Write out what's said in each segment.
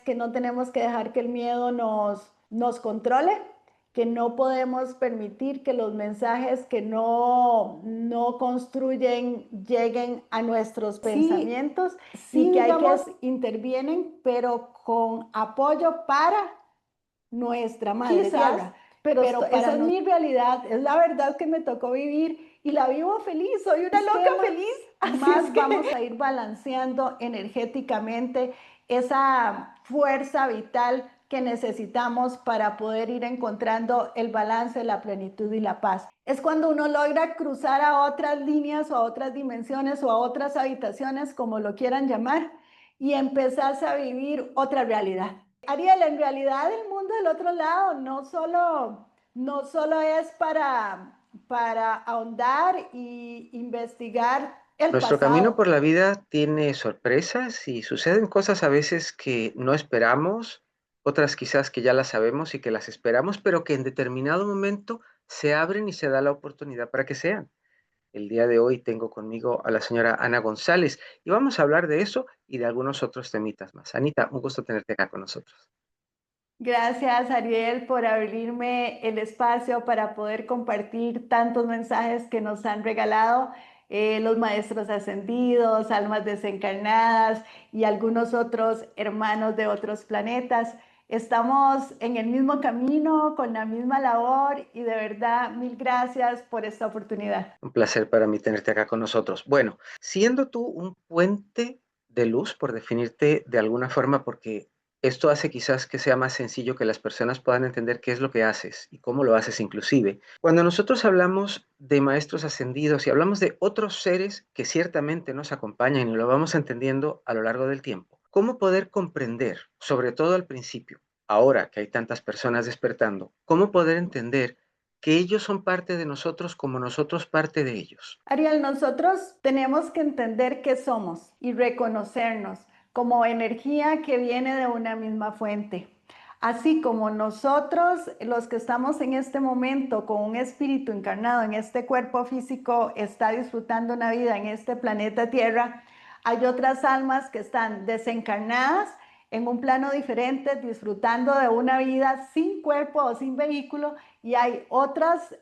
que no tenemos que dejar que el miedo nos controle, que no podemos permitir que los mensajes que no construyen lleguen a nuestros pensamientos Sí, y que hay que digamos, intervienen, pero con apoyo para nuestra madre quizás, tierra. Pero pero esa para es nosotros mi realidad, es la verdad que me tocó vivir y la vivo feliz, soy una loca temas, feliz. así es Más vamos que a ir balanceando energéticamente esa fuerza vital que necesitamos para poder ir encontrando el balance, la plenitud y la paz. Es cuando uno logra cruzar a otras líneas o a otras dimensiones o a otras habitaciones, como lo quieran llamar, y empezarse a vivir otra realidad. Ariel, en realidad el mundo del otro lado no solo es para ahondar y investigar el Nuestro camino pasado. por la vida tiene sorpresas y suceden cosas a veces que no esperamos, otras quizás que ya las sabemos y que las esperamos, pero que en determinado momento se abren y se da la oportunidad para que sean. El día de hoy tengo conmigo a la señora Ana González y vamos a hablar de eso y de algunos otros temitas más. Anita, un gusto tenerte acá con nosotros. Gracias, Ariel, por abrirme el espacio para poder compartir tantos mensajes que nos han regalado los maestros ascendidos, almas desencarnadas y algunos otros hermanos de otros planetas. Estamos en el mismo camino, con la misma labor y de verdad, mil gracias por esta oportunidad. Un placer para mí tenerte acá con nosotros. Bueno, siendo tú un puente de luz, por definirte de alguna forma, porque esto hace quizás que sea más sencillo que las personas puedan entender qué es lo que haces y cómo lo haces inclusive. Cuando nosotros hablamos de maestros ascendidos y hablamos de otros seres que ciertamente nos acompañan y lo vamos entendiendo a lo largo del tiempo, ¿cómo poder comprender, sobre todo al principio, ahora que hay tantas personas despertando, cómo poder entender que ellos son parte de nosotros como nosotros parte de ellos? Ariel, nosotros tenemos que entender qué somos y reconocernos como energía que viene de una misma fuente. Así como nosotros, los que estamos en este momento con un espíritu encarnado en este cuerpo físico, está disfrutando una vida en este planeta Tierra, hay otras almas que están desencarnadas en un plano diferente, disfrutando de una vida sin cuerpo o sin vehículo, y hay otras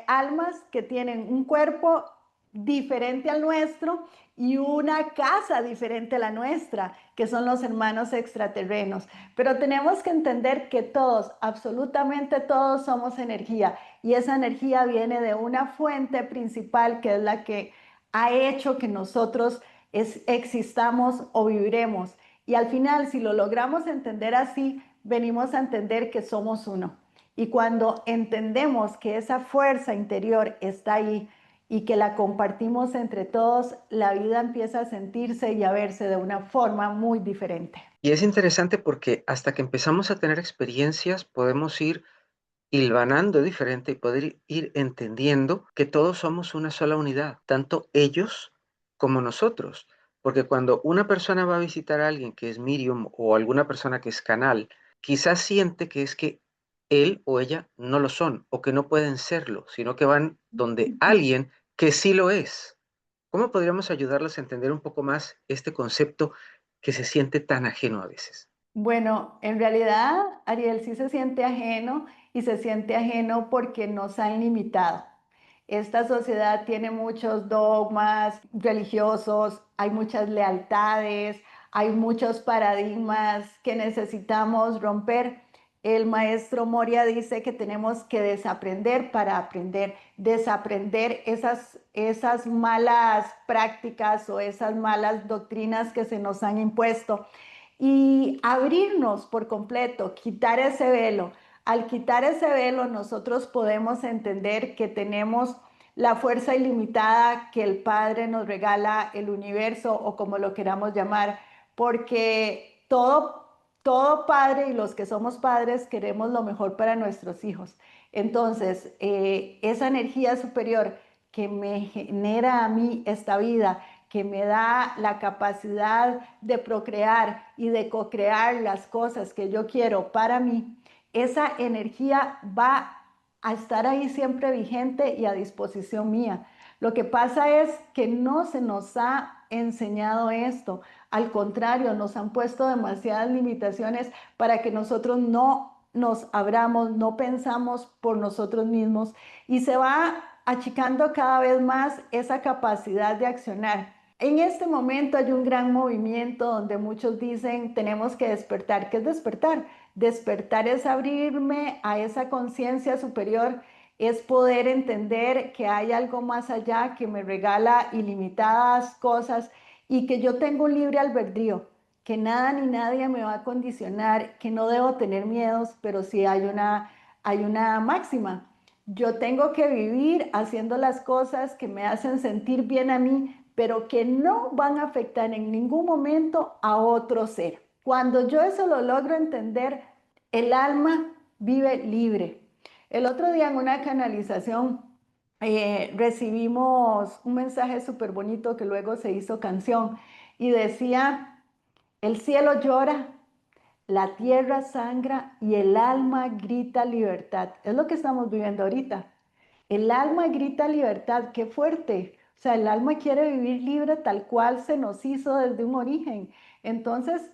almas que tienen un cuerpo diferente al nuestro y una casa diferente a la nuestra, que son los hermanos extraterrenos. Pero tenemos que entender que todos, absolutamente todos somos energía y esa energía viene de una fuente principal que es la que ha hecho que nosotros existamos o viviremos. Y al final, si lo logramos entender así, venimos a entender que somos uno. Y cuando entendemos que esa fuerza interior está ahí, y que la compartimos entre todos, la vida empieza a sentirse y a verse de una forma muy diferente. Y es interesante porque hasta que empezamos a tener experiencias podemos ir hilvanando diferente y poder ir entendiendo que todos somos una sola unidad, tanto ellos como nosotros. Porque cuando una persona va a visitar a alguien que es medium o alguna persona que es canal, quizás siente que es que él o ella no lo son o que no pueden serlo, sino que van donde alguien que sí lo es. ¿Cómo podríamos ayudarlos a entender un poco más este concepto que se siente tan ajeno a veces? Bueno, en realidad, Ariel sí se siente ajeno y se siente ajeno porque nos han limitado. Esta sociedad tiene muchos dogmas religiosos, hay muchas lealtades, hay muchos paradigmas que necesitamos romper. El maestro Moria dice que tenemos que desaprender para aprender, desaprender esas malas prácticas o esas malas doctrinas que se nos han impuesto y abrirnos por completo, quitar ese velo. Al quitar ese velo, nosotros podemos entender que tenemos la fuerza ilimitada que el Padre nos regala, el universo o como lo queramos llamar, porque todo padre y los que somos padres queremos lo mejor para nuestros hijos. Entonces, esa energía superior que me genera a mí esta vida, que me da la capacidad de procrear y de co-crear las cosas que yo quiero para mí, esa energía va a estar ahí siempre vigente y a disposición mía. Lo que pasa es que no se nos ha enseñado esto. Al contrario, nos han puesto demasiadas limitaciones para que nosotros no nos abramos, no pensamos por nosotros mismos y se va achicando cada vez más esa capacidad de accionar. En este momento hay un gran movimiento donde muchos dicen tenemos que despertar. ¿Qué es despertar? Despertar es abrirme a esa conciencia superior, es poder entender que hay algo más allá que me regala ilimitadas cosas y que yo tengo un libre albedrío, que nada ni nadie me va a condicionar, que no debo tener miedos, pero sí hay una máxima. Yo tengo que vivir haciendo las cosas que me hacen sentir bien a mí, pero que no van a afectar en ningún momento a otro ser. Cuando yo eso lo logro entender, el alma vive libre. El otro día en una canalización recibimos un mensaje súper bonito que luego se hizo canción y decía, el cielo llora, la tierra sangra y el alma grita libertad. Es lo que estamos viviendo ahorita. El alma grita libertad, qué fuerte. O sea, el alma quiere vivir libre tal cual se nos hizo desde un origen. Entonces,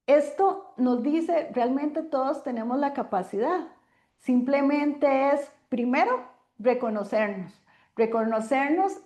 esto nos dice, realmente todos tenemos la capacidad. Simplemente es, primero, reconocernos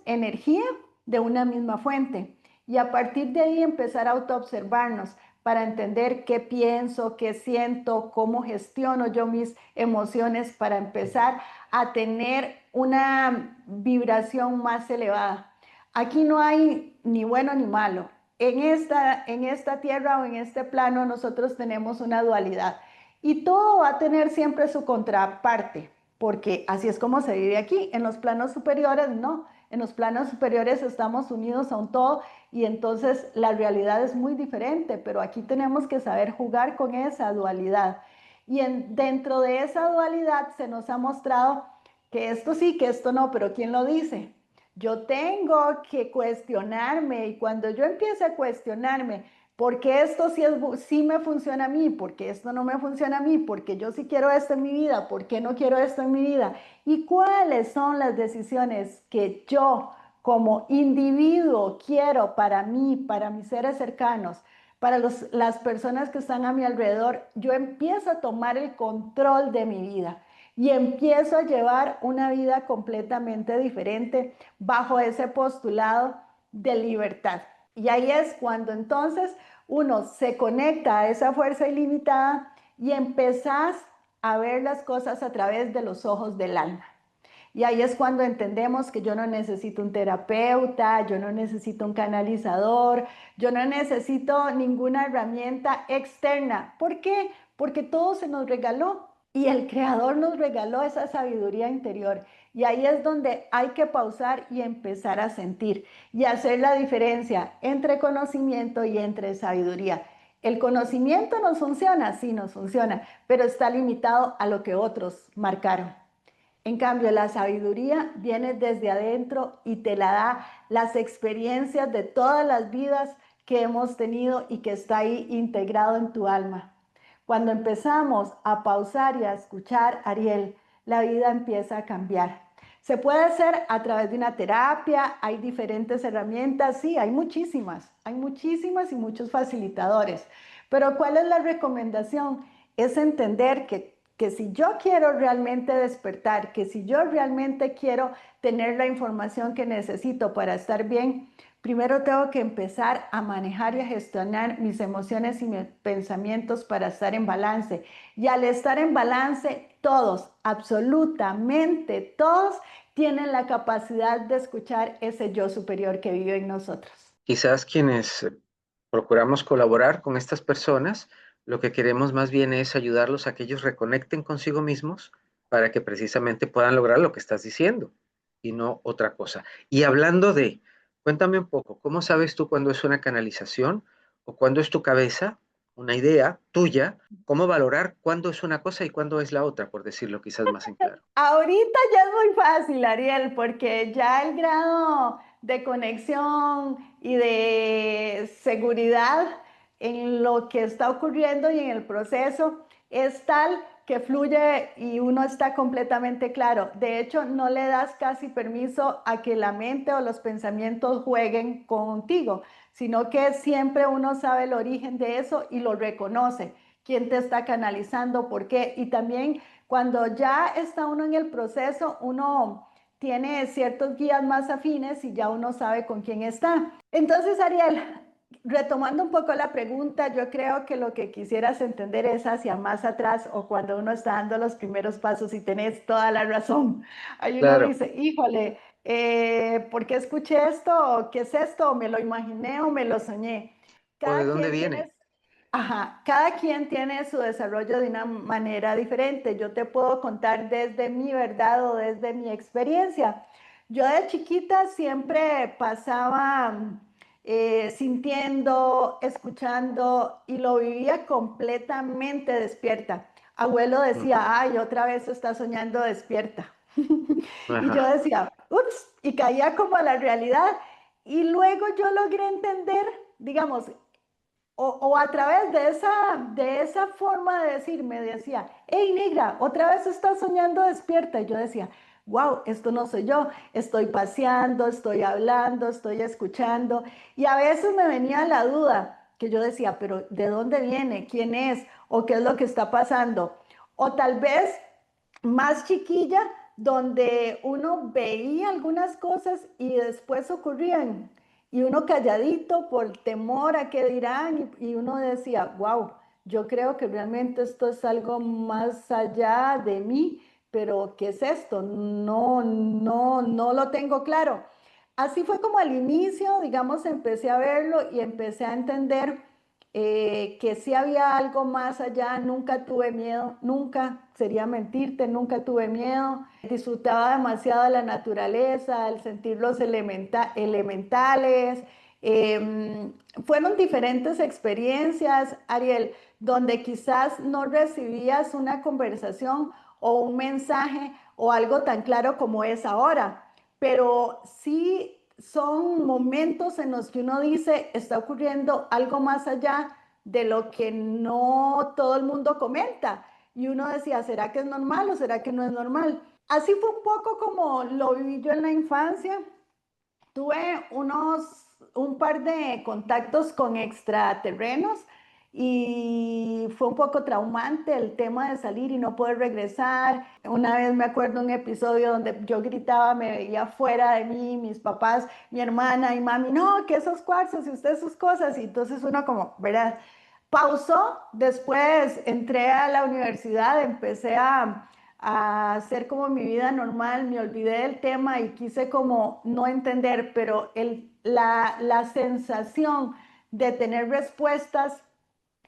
energía de una misma fuente y a partir de ahí empezar a autoobservarnos para entender qué pienso, qué siento, cómo gestiono yo mis emociones para empezar a tener una vibración más elevada. Aquí no hay ni bueno ni malo. En esta tierra o en este plano nosotros tenemos una dualidad y todo va a tener siempre su contraparte, porque así es como se vive aquí. En los planos superiores no, en los planos superiores estamos unidos a un todo y entonces la realidad es muy diferente, pero aquí tenemos que saber jugar con esa dualidad. Y dentro de esa dualidad se nos ha mostrado que esto sí, que esto no, pero ¿quién lo dice? Yo tengo que cuestionarme y cuando yo empiece a cuestionarme, ¿por qué esto sí me funciona a mí? ¿Por qué esto no me funciona a mí? ¿Por qué yo sí quiero esto en mi vida? ¿Por qué no quiero esto en mi vida? ¿Y cuáles son las decisiones que yo como individuo quiero para mí, para mis seres cercanos, para las personas que están a mi alrededor? Yo empiezo a tomar el control de mi vida y empiezo a llevar una vida completamente diferente bajo ese postulado de libertad. Y ahí es cuando entonces uno se conecta a esa fuerza ilimitada y empezás a ver las cosas a través de los ojos del alma. Y ahí es cuando entendemos que yo no necesito un terapeuta, yo no necesito un canalizador, yo no necesito ninguna herramienta externa. ¿Por qué? Porque todo se nos regaló y el Creador nos regaló esa sabiduría interior. Y ahí es donde hay que pausar y empezar a sentir y hacer la diferencia entre conocimiento y entre sabiduría. El conocimiento nos funciona, sí nos funciona, pero está limitado a lo que otros marcaron. En cambio, la sabiduría viene desde adentro y te la da las experiencias de todas las vidas que hemos tenido y que está ahí integrado en tu alma. Cuando empezamos a pausar y a escuchar, Ariel, la vida empieza a cambiar. Se puede hacer a través de una terapia, hay diferentes herramientas, sí, hay muchísimas y muchos facilitadores. Pero ¿cuál es la recomendación? Es entender que si yo quiero realmente despertar, que si yo realmente quiero tener la información que necesito para estar bien, primero tengo que empezar a manejar y a gestionar mis emociones y mis pensamientos para estar en balance. Y al estar en balance, todos, absolutamente todos, tienen la capacidad de escuchar ese yo superior que vive en nosotros. Quizás quienes procuramos colaborar con estas personas, lo que queremos más bien es ayudarlos a que ellos reconecten consigo mismos para que precisamente puedan lograr lo que estás diciendo y no otra cosa. Y hablando de, cuéntame un poco, ¿cómo sabes tú cuándo es una canalización o cuándo es tu cabeza, una idea tuya? ¿Cómo valorar cuándo es una cosa y cuándo es la otra, por decirlo quizás más en claro? Ahorita ya es muy fácil, Ariel, porque ya el grado de conexión y de seguridad en lo que está ocurriendo y en el proceso es tal que fluye y uno está completamente claro. De hecho, no le das casi permiso a que la mente o los pensamientos jueguen contigo, sino que siempre uno sabe el origen de eso y lo reconoce, quién te está canalizando, por qué. Y también cuando ya está uno en el proceso, uno tiene ciertos guías más afines y ya uno sabe con quién está. Entonces, Ariel, retomando un poco la pregunta, yo creo que lo que quisieras entender es hacia más atrás o cuando uno está dando los primeros pasos y tenés toda la razón. Ahí uno Claro. dice, híjole, ¿por qué escuché esto? ¿Qué es esto? ¿Me lo imaginé o me lo soñé? ¿O de Cada dónde quien viene? tiene, ajá, cada quien tiene su desarrollo de una manera diferente. Yo te puedo contar desde mi verdad o desde mi experiencia. Yo de chiquita siempre pasaba sintiendo, escuchando y lo vivía completamente despierta. Abuelo decía, Ujú. ay, otra vez está soñando despierta. Y yo Ajá. decía, ups, y caía como a la realidad. Y luego yo logré entender, digamos, o a través de esa forma de decir, me decía, hey negra, otra vez estás soñando despierta. Y yo decía, wow, esto no soy yo, estoy paseando, estoy hablando, estoy escuchando. Y a veces me venía la duda, que yo decía, pero ¿de dónde viene? ¿Quién es? ¿O qué es lo que está pasando? O tal vez más chiquilla, donde uno veía algunas cosas y después ocurrían y uno calladito por temor a qué dirán y uno decía, wow, yo creo que realmente esto es algo más allá de mí, pero ¿qué es esto? No lo tengo claro. Así fue como al inicio, digamos, empecé a verlo y empecé a entender que sí había algo más allá, nunca tuve miedo, nunca, sería mentirte, nunca tuve miedo, disfrutaba demasiado de la naturaleza, el sentir los elementales. Eh, Fueron diferentes experiencias, Ariel, donde quizás no recibías una conversación o un mensaje o algo tan claro como es ahora, pero sí son momentos en los que uno dice, está ocurriendo algo más allá de lo que no todo el mundo comenta. Y uno decía, ¿será que es normal o será que no es normal? Así fue un poco como lo viví yo en la infancia. Tuve un par de contactos con extraterrenos y fue un poco traumante el tema de salir y no poder regresar. Una vez me acuerdo un episodio donde yo gritaba, me veía fuera de mí, mis papás, mi hermana y mami, no, que esos cuarzos y usted sus cosas. Y entonces uno como, ¿verdad? Pausó, después entré a la universidad, empecé a hacer como mi vida normal, me olvidé del tema y quise como no entender, pero la sensación de tener respuestas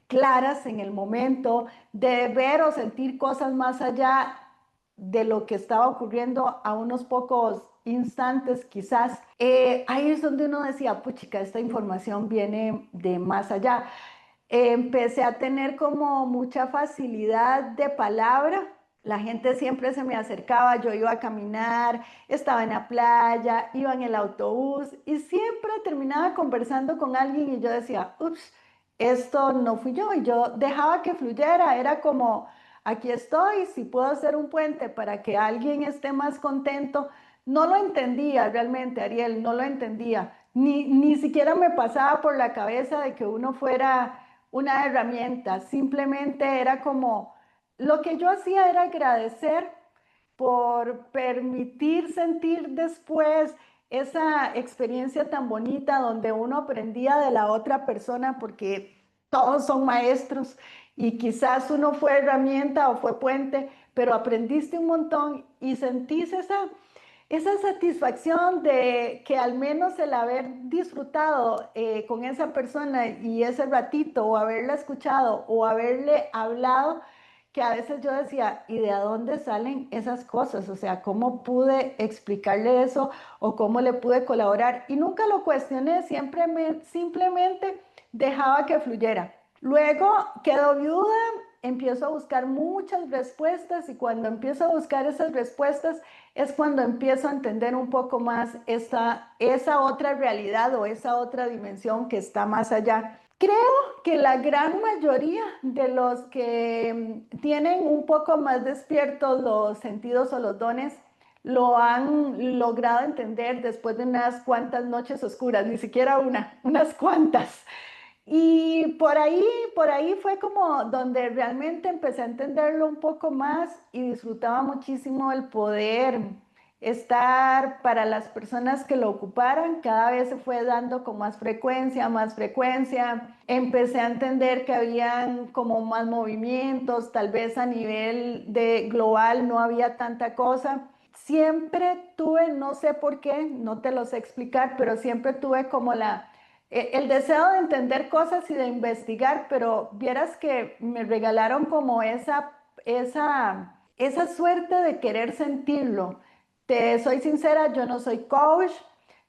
claras en el momento, de ver o sentir cosas más allá de lo que estaba ocurriendo a unos pocos instantes quizás, ahí es donde uno decía, puchica, esta información viene de más allá. Empecé a tener como mucha facilidad de palabra. La gente siempre se me acercaba, yo iba a caminar, estaba en la playa, iba en el autobús y siempre terminaba conversando con alguien y yo decía, ups, esto no fui yo y yo dejaba que fluyera, era como, aquí estoy, si puedo hacer un puente para que alguien esté más contento. No lo entendía realmente, Ariel, no lo entendía. Ni siquiera me pasaba por la cabeza de que uno fuera una herramienta, simplemente era como, lo que yo hacía era agradecer por permitir sentir después esa experiencia tan bonita donde uno aprendía de la otra persona porque todos son maestros y quizás uno fue herramienta o fue puente, pero aprendiste un montón y sentís esa satisfacción de que al menos el haber disfrutado con esa persona y ese ratito o haberla escuchado o haberle hablado, que a veces yo decía, ¿y de dónde salen esas cosas? O sea, ¿cómo pude explicarle eso o cómo le pude colaborar? Y nunca lo cuestioné, siempre simplemente dejaba que fluyera. Luego quedo viuda, empiezo a buscar muchas respuestas y cuando empiezo a buscar esas respuestas es cuando empiezo a entender un poco más esa otra realidad o esa otra dimensión que está más allá. Creo que la gran mayoría de los que tienen un poco más despiertos los sentidos o los dones, lo han logrado entender después de unas cuantas noches oscuras, ni siquiera una, unas cuantas. Y por ahí fue como donde realmente empecé a entenderlo un poco más y disfrutaba muchísimo el poder estar para las personas que lo ocuparan. Cada vez se fue dando con más frecuencia, más frecuencia. Empecé a entender que habían como más movimientos, tal vez a nivel de global no había tanta cosa. Siempre tuve, no sé por qué, no te lo sé explicar, pero siempre tuve como el deseo de entender cosas y de investigar, pero vieras que me regalaron como esa suerte de querer sentirlo. Te soy sincera, yo no soy coach,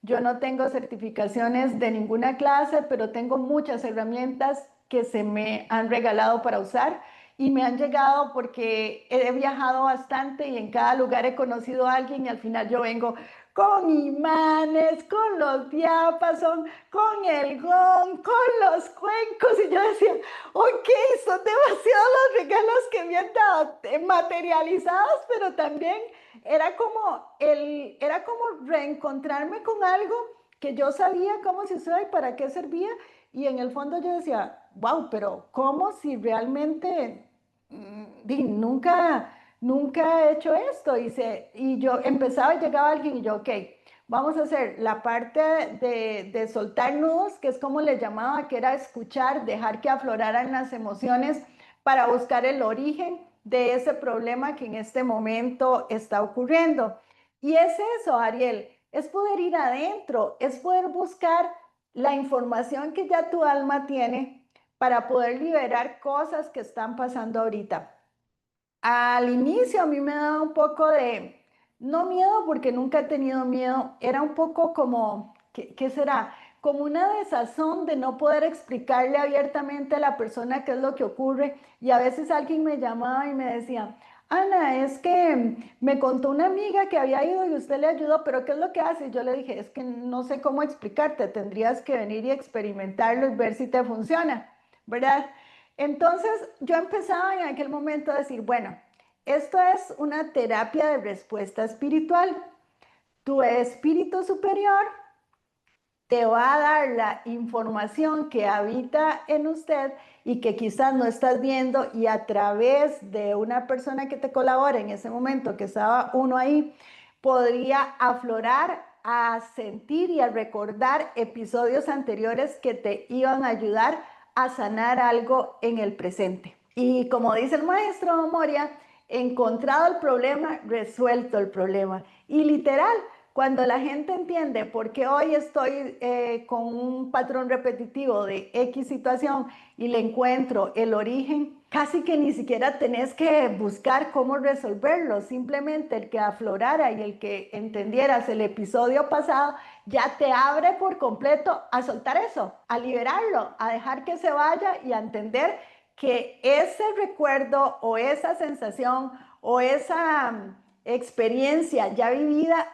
yo no tengo certificaciones de ninguna clase, pero tengo muchas herramientas que se me han regalado para usar y me han llegado porque he viajado bastante y en cada lugar he conocido a alguien y al final yo vengo con imanes, con los diapason, con el gong, con los cuencos. Y yo decía, ok, son demasiados los regalos que me han dado, materializados, pero también era como reencontrarme con algo que yo sabía cómo se usaba y para qué servía. Y en el fondo yo decía, wow, pero ¿cómo si realmente nunca he hecho esto? Y yo empezaba y llegaba alguien y yo, ok, vamos a hacer la parte de soltar nudos, que es como le llamaba, que era escuchar, dejar que afloraran las emociones para buscar el origen de ese problema que en este momento está ocurriendo. Y es eso, Ariel, es poder ir adentro, es poder buscar la información que ya tu alma tiene para poder liberar cosas que están pasando ahorita. Al inicio a mí me daba un poco de, no miedo porque nunca he tenido miedo, era un poco como, ¿qué será? Como una desazón de no poder explicarle abiertamente a la persona qué es lo que ocurre y a veces alguien me llamaba y me decía, Ana, es que me contó una amiga que había ido y usted le ayudó, pero ¿qué es lo que hace? Y yo le dije, es que no sé cómo explicarte, tendrías que venir y experimentarlo y ver si te funciona, ¿verdad? Entonces yo empezaba en aquel momento a decir, bueno, esto es una terapia de respuesta espiritual. Tu espíritu superior te va a dar la información que habita en usted y que quizás no estás viendo y a través de una persona que te colabora en ese momento que estaba uno ahí, podría aflorar a sentir y a recordar episodios anteriores que te iban a ayudar a sanar algo en el presente. Y como dice el maestro Moria, encontrado el problema, resuelto el problema. Y literal, cuando la gente entiende por qué hoy estoy con un patrón repetitivo de X situación y le encuentro el origen, casi que ni siquiera tenés que buscar cómo resolverlo, simplemente el que aflorara y el que entendieras el episodio pasado ya te abre por completo a soltar eso, a liberarlo, a dejar que se vaya y a entender que ese recuerdo o esa sensación o esa experiencia ya vivida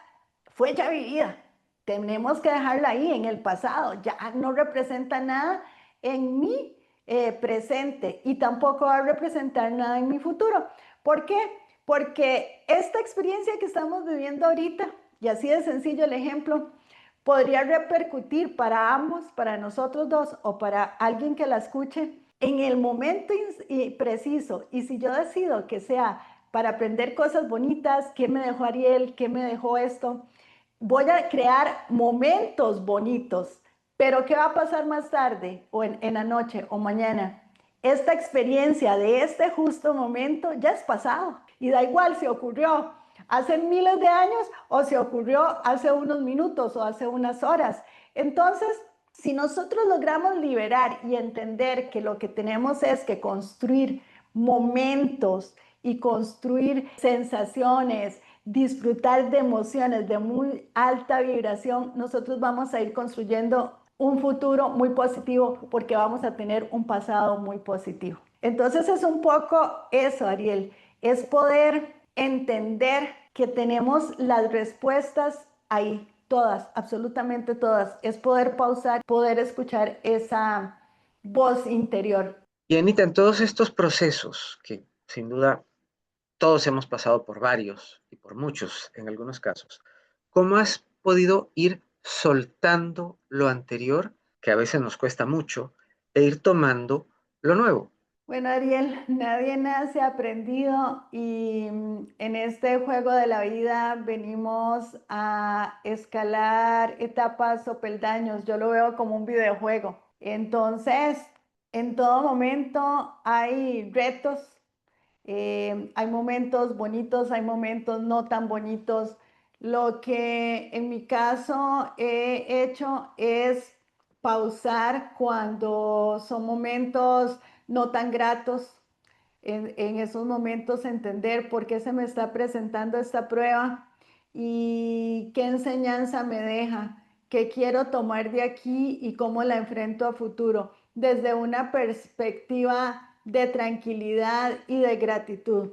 fue ya vivida. Tenemos que dejarla ahí en el pasado. Ya no representa nada en mi presente y tampoco va a representar nada en mi futuro. ¿Por qué? Porque esta experiencia que estamos viviendo ahorita, y así de sencillo el ejemplo, podría repercutir para ambos, para nosotros dos o para alguien que la escuche en el momento preciso. Y si yo decido que sea para aprender cosas bonitas, ¿qué me dejó Ariel? ¿Qué me dejó esto? Voy a crear momentos bonitos, pero ¿qué va a pasar más tarde o en la noche o mañana? Esta experiencia de este justo momento ya es pasado y da igual si ocurrió hace miles de años o si ocurrió hace unos minutos o hace unas horas. Entonces, si nosotros logramos liberar y entender que lo que tenemos es que construir momentos y construir sensaciones, disfrutar de emociones de muy alta vibración, nosotros vamos a ir construyendo un futuro muy positivo porque vamos a tener un pasado muy positivo. Entonces es un poco eso, Ariel, es poder entender que tenemos las respuestas ahí, todas, absolutamente todas. Es poder pausar, poder escuchar esa voz interior. Y Anita, en todos estos procesos que sin duda todos hemos pasado por varios y por muchos en algunos casos. ¿Cómo has podido ir soltando lo anterior, que a veces nos cuesta mucho, e ir tomando lo nuevo? Bueno, Ariel, nadie nace aprendido y en este juego de la vida venimos a escalar etapas o peldaños. Yo lo veo como un videojuego. Entonces, en todo momento hay retos, hay momentos bonitos, hay momentos no tan bonitos. Lo que en mi caso he hecho es pausar cuando son momentos no tan gratos. En esos momentos entender por qué se me está presentando esta prueba y qué enseñanza me deja, qué quiero tomar de aquí y cómo la enfrento a futuro, desde una perspectiva de tranquilidad y de gratitud.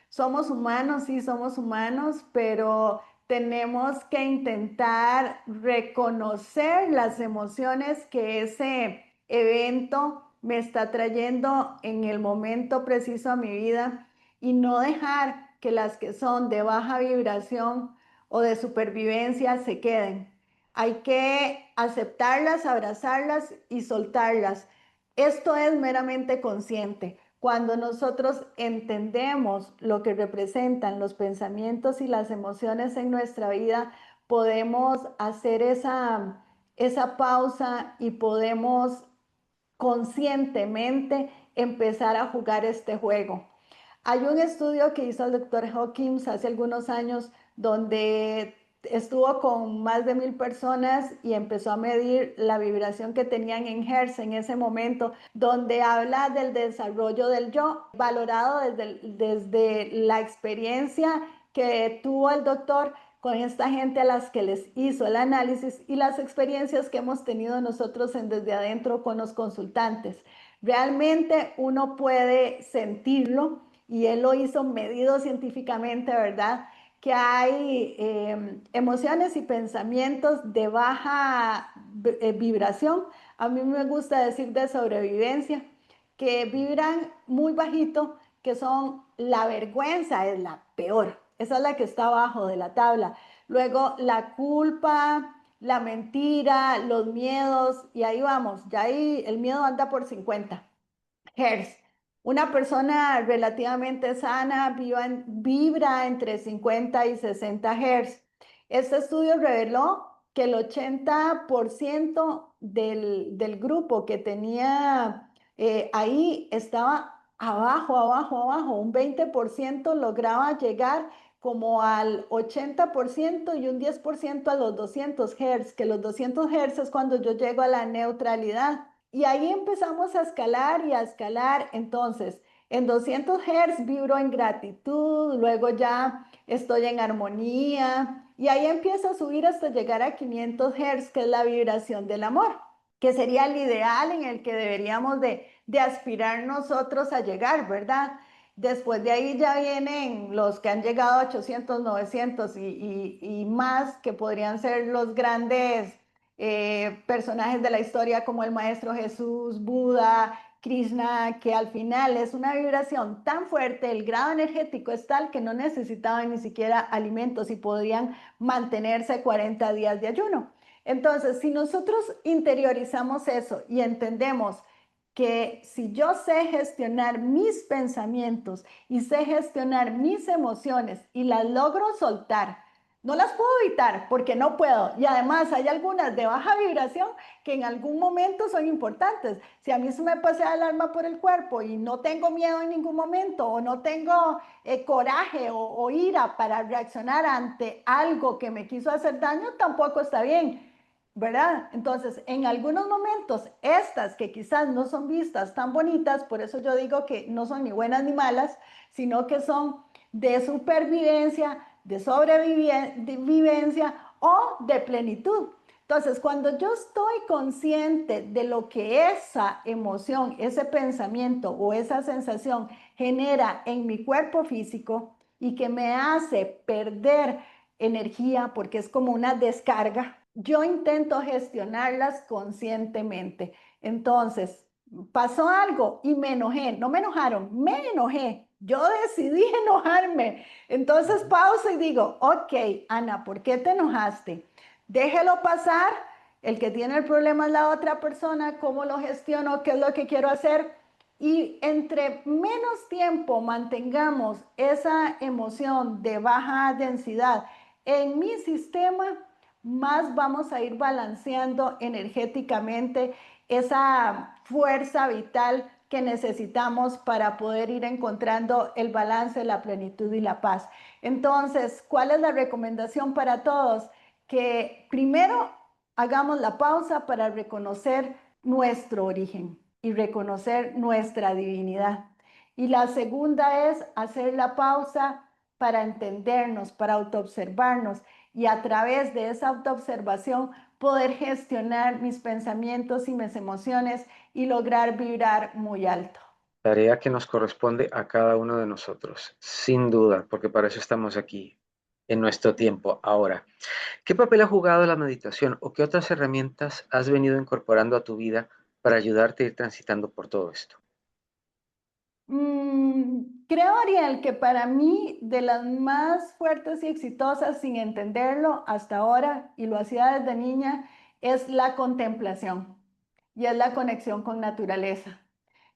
Somos humanos, sí, somos humanos, pero tenemos que intentar reconocer las emociones que ese evento me está trayendo en el momento preciso a mi vida y no dejar que las que son de baja vibración o de supervivencia se queden. Hay que aceptarlas, abrazarlas y soltarlas. Esto es meramente consciente. Cuando nosotros entendemos lo que representan los pensamientos y las emociones en nuestra vida, podemos hacer esa pausa y podemos conscientemente empezar a jugar este juego. Hay un estudio que hizo el doctor Hawkins hace algunos años donde estuvo con más de 1000 personas y empezó a medir la vibración que tenían en Hertz en ese momento, donde habla del desarrollo del yo, valorado desde la experiencia que tuvo el doctor con esta gente a las que les hizo el análisis y las experiencias que hemos tenido nosotros en Desde Adentro con los consultantes. Realmente uno puede sentirlo y él lo hizo medido científicamente, ¿verdad? Que hay emociones y pensamientos de baja vibración. A mí me gusta decir de sobrevivencia, que vibran muy bajito, que son la vergüenza, es la peor. Esa es la que está abajo de la tabla. Luego la culpa, la mentira, los miedos, y ahí vamos, ya ahí el miedo anda por 50 Hertz. Una persona relativamente sana vibra entre 50 y 60 Hz. Este estudio reveló que el 80% del grupo que tenía ahí estaba abajo, abajo, abajo. Un 20% lograba llegar como al 80% y un 10% a los 200 Hz, que los 200 Hz es cuando yo llego a la neutralidad. Y ahí empezamos a escalar y a escalar. Entonces, en 200 Hz vibro en gratitud, luego ya estoy en armonía y ahí empiezo a subir hasta llegar a 500 Hz, que es la vibración del amor, que sería el ideal en el que deberíamos de aspirar nosotros a llegar, ¿verdad? Después de ahí ya vienen los que han llegado a 800, 900 y más, que podrían ser los grandes personajes de la historia como el Maestro Jesús, Buda, Krishna, que al final es una vibración tan fuerte, el grado energético es tal que no necesitaban ni siquiera alimentos y podían mantenerse 40 días de ayuno. Entonces, si nosotros interiorizamos eso y entendemos que si yo sé gestionar mis pensamientos y sé gestionar mis emociones y las logro soltar, no las puedo evitar porque no puedo. Y además hay algunas de baja vibración que en algún momento son importantes. Si a mí se me pasea el alma por el cuerpo y no tengo miedo en ningún momento o no tengo coraje o ira para reaccionar ante algo que me quiso hacer daño, tampoco está bien. ¿Verdad? Entonces, en algunos momentos, estas que quizás no son vistas tan bonitas, por eso yo digo que no son ni buenas ni malas, sino que son de supervivencia, de sobrevivencia o de plenitud. Entonces, cuando yo estoy consciente de lo que esa emoción, ese pensamiento o esa sensación genera en mi cuerpo físico y que me hace perder energía porque es como una descarga, yo intento gestionarlas conscientemente. Entonces, pasó algo y me enojé, no me enojaron, me enojé. Yo decidí enojarme. Entonces pausa y digo, ok, Ana, ¿por qué te enojaste? Déjelo pasar. El que tiene el problema es la otra persona. ¿Cómo lo gestiono? ¿Qué es lo que quiero hacer? Y entre menos tiempo mantengamos esa emoción de baja densidad en mi sistema, más vamos a ir balanceando energéticamente esa fuerza vital que necesitamos para poder ir encontrando el balance, la plenitud y la paz. Entonces, ¿cuál es la recomendación para todos? Que primero hagamos la pausa para reconocer nuestro origen y reconocer nuestra divinidad. Y la segunda es hacer la pausa para entendernos, para autoobservarnos y a través de esa autoobservación poder gestionar mis pensamientos y mis emociones y lograr vibrar muy alto. Tarea que nos corresponde a cada uno de nosotros, sin duda, porque para eso estamos aquí en nuestro tiempo ahora. ¿Qué papel ha jugado la meditación o qué otras herramientas has venido incorporando a tu vida para ayudarte a ir transitando por todo esto? Creo, Ariel, que para mí de las más fuertes y exitosas, sin entenderlo hasta ahora, y lo hacía desde niña, es la contemplación y es la conexión con naturaleza.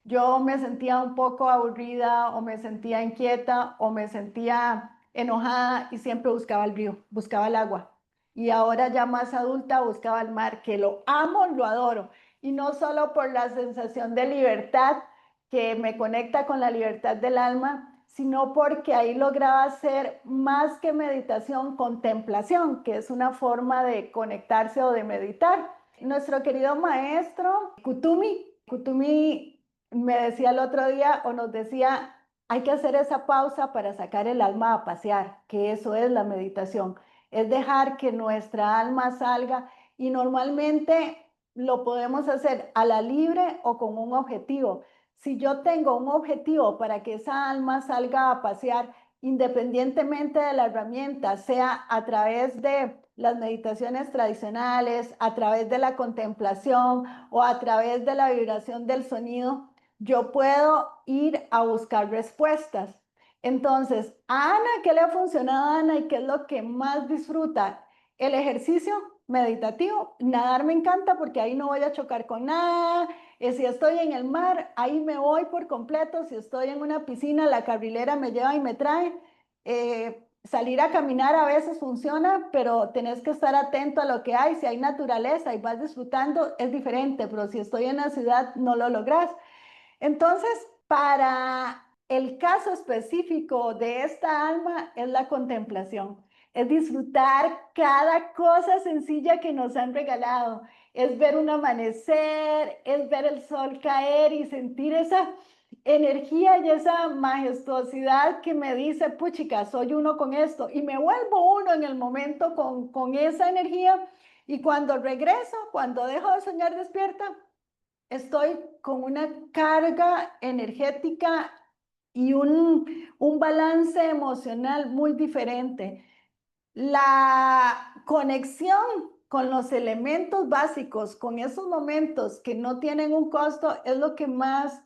Yo me sentía un poco aburrida o me sentía inquieta o me sentía enojada y siempre buscaba el río, buscaba el agua. Y ahora ya más adulta buscaba el mar, que lo amo, lo adoro. Y no solo por la sensación de libertad que me conecta con la libertad del alma, sino porque ahí lograba hacer más que meditación, contemplación, que es una forma de conectarse o de meditar. Nuestro querido maestro Kutumi me decía el otro día o nos decía, hay que hacer esa pausa para sacar el alma a pasear, que eso es la meditación, es dejar que nuestra alma salga y normalmente lo podemos hacer a la libre o con un objetivo. Si yo tengo un objetivo para que esa alma salga a pasear, independientemente de la herramienta, sea a través de las meditaciones tradicionales, a través de la contemplación o a través de la vibración del sonido, yo puedo ir a buscar respuestas. Entonces, a Ana, ¿qué le ha funcionado a Ana y qué es lo que más disfruta? El ejercicio meditativo. Nadar me encanta porque ahí no voy a chocar con nada. Si estoy en el mar, ahí me voy por completo. Si estoy en una piscina, la carrilera me lleva y me trae. Salir a caminar a veces funciona, pero tenés que estar atento a lo que hay. Si hay naturaleza y vas disfrutando, es diferente, pero si estoy en la ciudad, no lo logras. Entonces, para el caso específico de esta alma es la contemplación, es disfrutar cada cosa sencilla que nos han regalado, es ver un amanecer, es ver el sol caer y sentir esa energía y esa majestuosidad que me dice, puchica, soy uno con esto y me vuelvo uno en el momento con esa energía y cuando regreso, cuando dejo de soñar despierta, estoy con una carga energética y un balance emocional muy diferente. La conexión con los elementos básicos, con esos momentos que no tienen un costo, es lo que más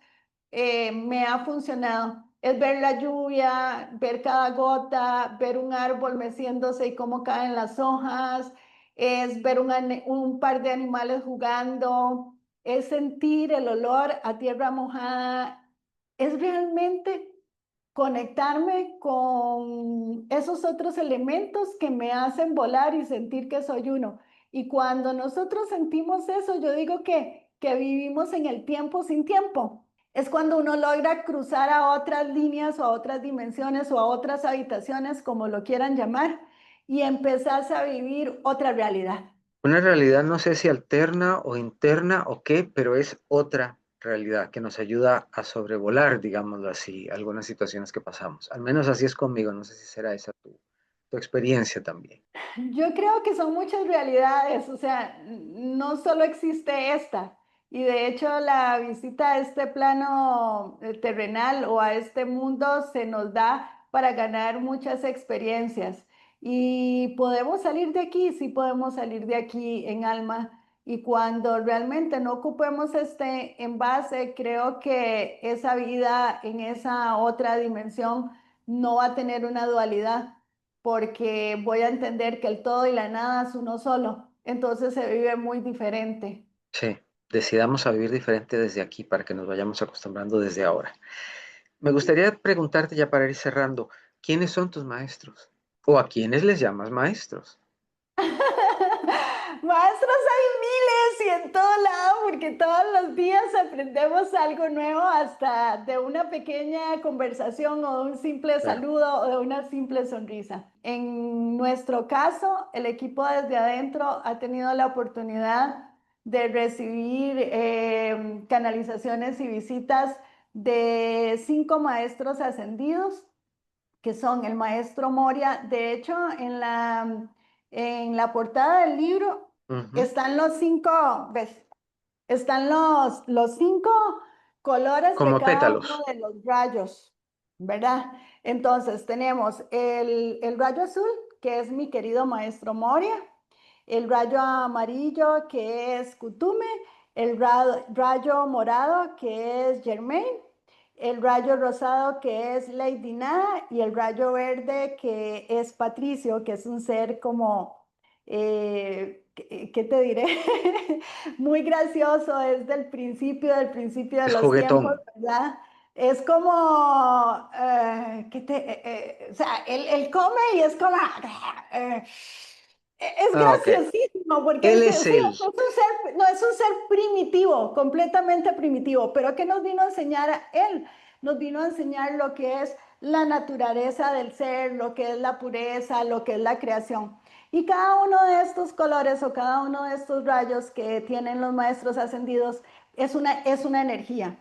me ha funcionado. Es ver la lluvia, ver cada gota, ver un árbol meciéndose y cómo caen las hojas, es ver un par de animales jugando, es sentir el olor a tierra mojada, es realmente conectarme con esos otros elementos que me hacen volar y sentir que soy uno. Y cuando nosotros sentimos eso, yo digo que vivimos en el tiempo sin tiempo. Es cuando uno logra cruzar a otras líneas o a otras dimensiones o a otras habitaciones, como lo quieran llamar, y empezarse a vivir otra realidad. Una realidad no sé si alterna o interna o qué, pero es otra realidad que nos ayuda a sobrevolar, digámoslo así, algunas situaciones que pasamos. Al menos así es conmigo, no sé si será esa tu experiencia también. Yo creo que son muchas realidades, o sea, no solo existe esta. Y de hecho la visita a este plano terrenal o a este mundo se nos da para ganar muchas experiencias. Y podemos salir de aquí, sí podemos salir de aquí en alma Y cuando realmente no ocupemos este envase, creo que esa vida en esa otra dimensión no va a tener una dualidad, porque voy a entender que el todo y la nada es uno solo. Entonces se vive muy diferente. Sí, decidamos a vivir diferente desde aquí para que nos vayamos acostumbrando desde ahora. Me gustaría preguntarte ya para ir cerrando, ¿quiénes son tus maestros? ¿O a quiénes les llamas maestros? Maestros hay miles y en todo lado, porque todos los días aprendemos algo nuevo, hasta de una pequeña conversación o de un simple Claro. saludo o de una simple sonrisa. En nuestro caso, el equipo desde adentro ha tenido la oportunidad de recibir canalizaciones y visitas de 5 maestros ascendidos que son el maestro Moria. De hecho, en la portada del libro Ujú. están los 5, ¿ves? Están los 5 colores de Como cada uno pétalos. de los rayos, ¿verdad? Entonces tenemos el rayo azul, que es mi querido maestro Moria, el rayo amarillo, que es Kutume, el rayo morado, que es Germain, el rayo rosado, que es Lady Nada, y el rayo verde, que es Patricio, que es un ser como, ¿qué te diré? Muy gracioso, es del principio de Es los tiempos, juguetón. ¿verdad? Es como, o sea, él come y es como, es Ah, ok. graciosísimo, porque Él sí, es él. es un ser, no, es un ser primitivo, completamente primitivo, pero ¿qué nos vino a enseñar a él? Nos vino a enseñar lo que es la naturaleza del ser, lo que es la pureza, lo que es la creación. Y cada uno de estos colores o cada uno de estos rayos que tienen los maestros ascendidos es una energía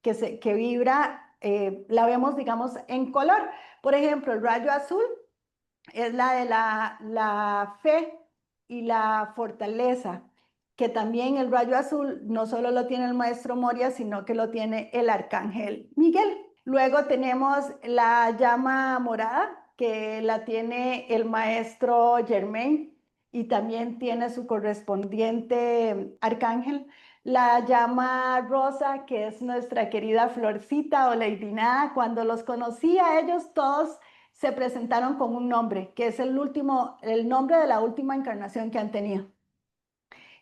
que vibra, la vemos, digamos, en color. Por ejemplo, el rayo azul es la de la fe y la fortaleza, que también el rayo azul no solo lo tiene el maestro Moria, sino que lo tiene el arcángel Miguel. Luego tenemos la llama morada, que la tiene el maestro Germain y también tiene su correspondiente arcángel. La llama rosa, que es nuestra querida Florcita o Lady Nada. Cuando los conocí a ellos, todos se presentaron con un nombre, que es el último, el nombre de la última encarnación que han tenido.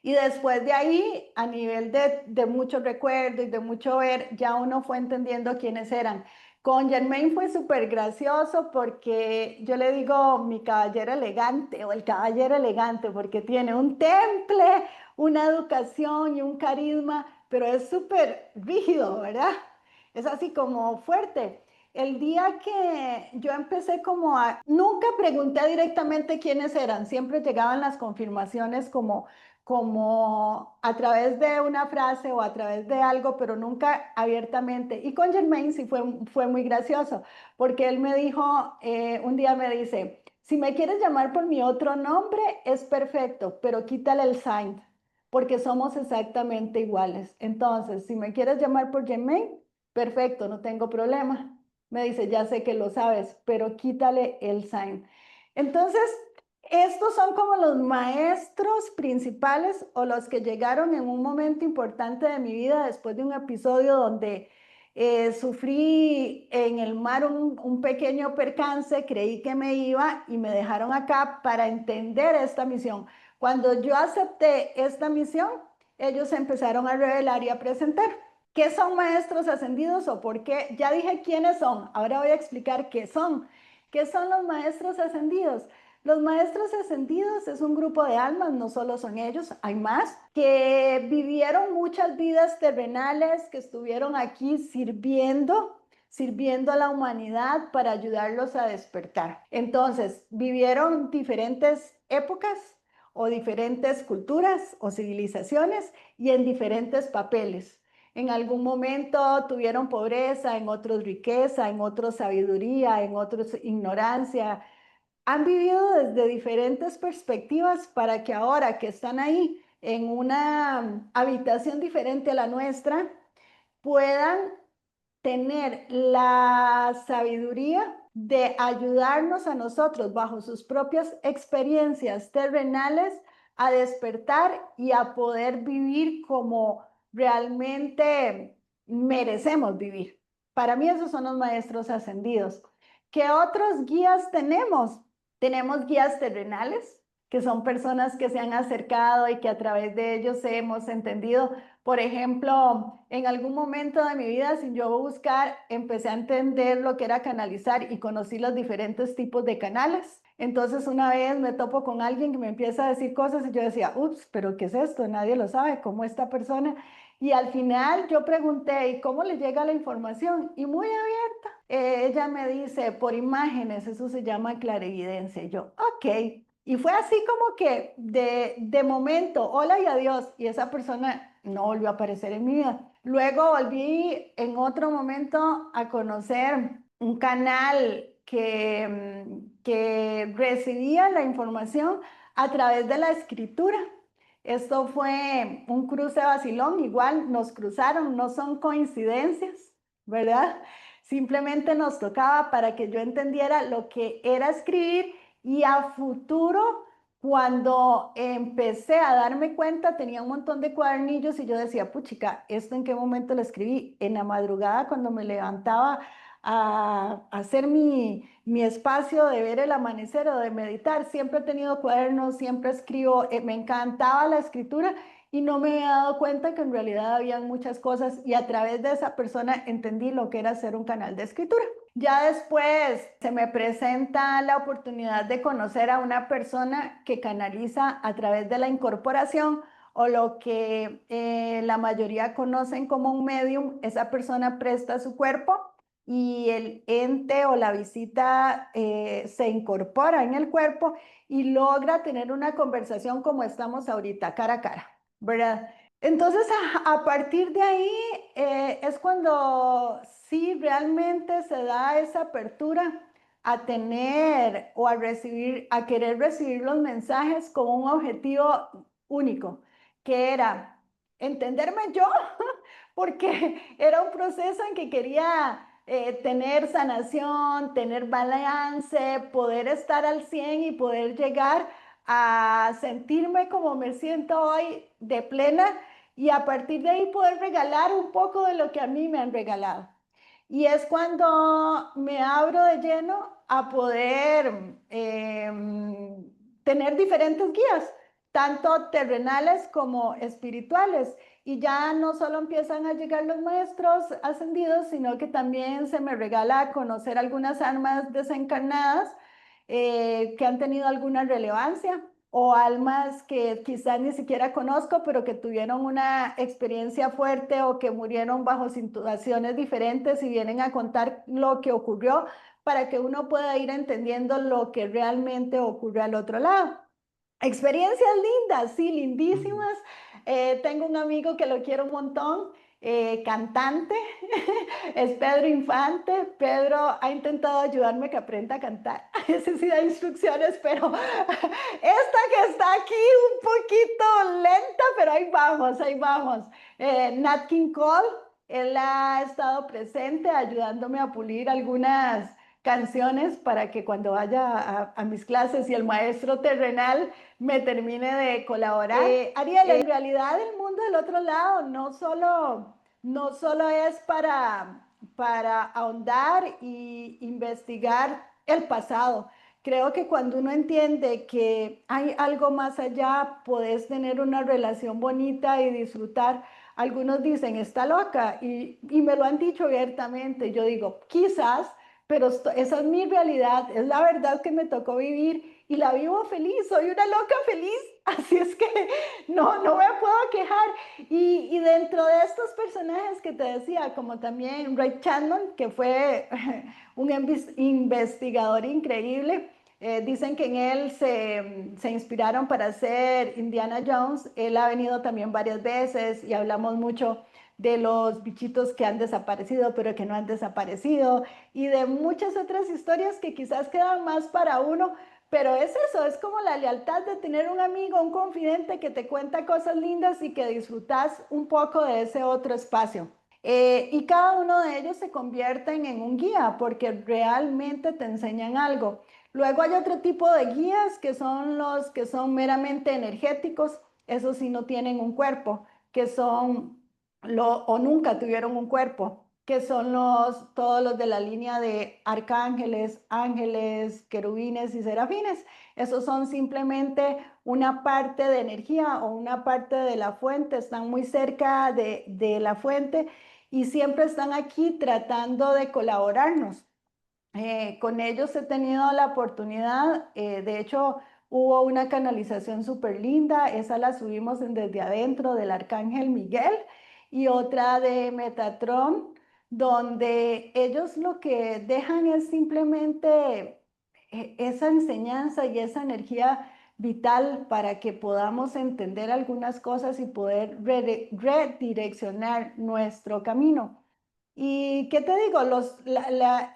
Y después de ahí, a nivel de mucho recuerdo y de mucho ver, ya uno fue entendiendo quiénes eran. Con Germain fue súper gracioso porque yo le digo mi caballero elegante o el caballero elegante porque tiene un temple, una educación y un carisma, pero es súper rígido, ¿verdad? Es así como fuerte. El día que yo empecé como a, nunca pregunté directamente quiénes eran, siempre llegaban las confirmaciones como a través de una frase o a través de algo, pero nunca abiertamente. Y con Germain sí fue muy gracioso, porque él me dijo, un día me dice, si me quieres llamar por mi otro nombre, es perfecto, pero quítale el sign, porque somos exactamente iguales. Entonces, si me quieres llamar por Germain, perfecto, no tengo problema. Me dice, ya sé que lo sabes, pero quítale el sign. Entonces, estos son como los maestros principales o los que llegaron en un momento importante de mi vida después de un episodio donde sufrí en el mar un pequeño percance, creí que me iba y me dejaron acá para entender esta misión. Cuando yo acepté esta misión, ellos se empezaron a revelar y a presentar. ¿Qué son maestros ascendidos o por qué? Ya dije quiénes son, ahora voy a explicar qué son. ¿Qué son los maestros ascendidos? Los maestros ascendidos es un grupo de almas, no solo son ellos, hay más, que vivieron muchas vidas terrenales, que estuvieron aquí sirviendo a la humanidad para ayudarlos a despertar. Entonces, vivieron diferentes épocas o diferentes culturas o civilizaciones y en diferentes papeles. En algún momento tuvieron pobreza, en otros riqueza, en otros sabiduría, en otros ignorancia. Han vivido desde diferentes perspectivas para que ahora que están ahí en una habitación diferente a la nuestra, puedan tener la sabiduría de ayudarnos a nosotros bajo sus propias experiencias terrenales a despertar y a poder vivir como realmente merecemos vivir. Para mí esos son los maestros ascendidos. ¿Qué otros guías tenemos? Tenemos guías terrenales, que son personas que se han acercado y que a través de ellos hemos entendido. Por ejemplo, en algún momento de mi vida, sin yo buscar, empecé a entender lo que era canalizar y conocí los diferentes tipos de canales. Entonces una vez me topo con alguien que me empieza a decir cosas y yo decía, ups, pero ¿qué es esto? Nadie lo sabe, ¿cómo esta persona? Y al final yo pregunté, ¿y cómo le llega la información? Y muy abierta. Ella me dice, por imágenes, eso se llama clarividencia. Y yo, ok. Y fue así como que de momento, hola y adiós. Y esa persona no volvió a aparecer en mi vida. Luego volví en otro momento a conocer un canal que recibía la información a través de la escritura. Esto fue un cruce vacilón, igual nos cruzaron, no son coincidencias, ¿verdad? Simplemente nos tocaba para que yo entendiera lo que era escribir y a futuro, cuando empecé a darme cuenta, tenía un montón de cuadernillos y yo decía, puchica, ¿esto en qué momento lo escribí? En la madrugada, cuando me levantaba a hacer mi espacio de ver el amanecer o de meditar. Siempre he tenido cuadernos, siempre escribo, me encantaba la escritura y no me había dado cuenta que en realidad habían muchas cosas y a través de esa persona entendí lo que era hacer un canal de escritura. Ya después se me presenta la oportunidad de conocer a una persona que canaliza a través de la incorporación o lo que la mayoría conocen como un medium. Esa persona presta su cuerpo y el ente o la visita se incorpora en el cuerpo y logra tener una conversación como estamos ahorita, cara a cara, ¿verdad? Entonces, a partir de ahí es cuando sí realmente se da esa apertura a tener o a recibir, a querer recibir los mensajes con un objetivo único, que era entenderme yo, porque era un proceso en que quería tener sanación, tener balance, poder estar al 100 y poder llegar a sentirme como me siento hoy de plena y a partir de ahí poder regalar un poco de lo que a mí me han regalado. Y es cuando me abro de lleno a poder tener diferentes guías, tanto terrenales como espirituales. Y ya no solo empiezan a llegar los maestros ascendidos, sino que también se me regala conocer algunas almas desencarnadas que han tenido alguna relevancia o almas que quizás ni siquiera conozco, pero que tuvieron una experiencia fuerte o que murieron bajo situaciones diferentes y vienen a contar lo que ocurrió para que uno pueda ir entendiendo lo que realmente ocurrió al otro lado. Experiencias lindas, sí, Mm. lindísimas. Tengo un amigo que lo quiero un montón, cantante, es Pedro Infante. Pedro ha intentado ayudarme que aprenda a cantar. Ese sí da instrucciones, pero esta que está aquí un poquito lenta, pero ahí vamos, ahí vamos. Nat King Cole, él ha estado presente ayudándome a pulir algunas canciones para que cuando vaya a mis clases y el maestro terrenal me termine de colaborar. Ariel, en realidad el mundo del otro lado no solo es para ahondar y investigar el pasado. Creo que cuando uno entiende que hay algo más allá, puedes tener una relación bonita y disfrutar. Algunos dicen, está loca, y me lo han dicho abiertamente. Yo digo, quizás, pero esa es mi realidad, es la verdad que me tocó vivir y la vivo feliz, soy una loca feliz, así es que no me puedo quejar. Y dentro de estos personajes que te decía, como también Ray Chapman, que fue un investigador increíble, dicen que en él se inspiraron para hacer Indiana Jones. Él ha venido también varias veces y hablamos mucho de los bichitos que han desaparecido, pero que no han desaparecido, y de muchas otras historias que quizás quedan más para uno, pero es eso, es como la lealtad de tener un amigo, un confidente que te cuenta cosas lindas y que disfrutas un poco de ese otro espacio. Y cada uno de ellos se convierten en un guía porque realmente te enseñan algo. Luego hay otro tipo de guías que son los que son meramente energéticos, esos sí no tienen un cuerpo, que son o nunca tuvieron un cuerpo, que son todos los de la línea de arcángeles, ángeles, querubines y serafines. Esos son simplemente una parte de energía o una parte de la fuente, están muy cerca de la fuente y siempre están aquí tratando de colaborarnos. Con ellos he tenido la oportunidad, de hecho hubo una canalización súper linda, esa la subimos desde adentro del Arcángel Miguel y otra de Metatron, donde ellos lo que dejan es simplemente esa enseñanza y esa energía vital para que podamos entender algunas cosas y poder redireccionar nuestro camino. ¿Y qué te digo?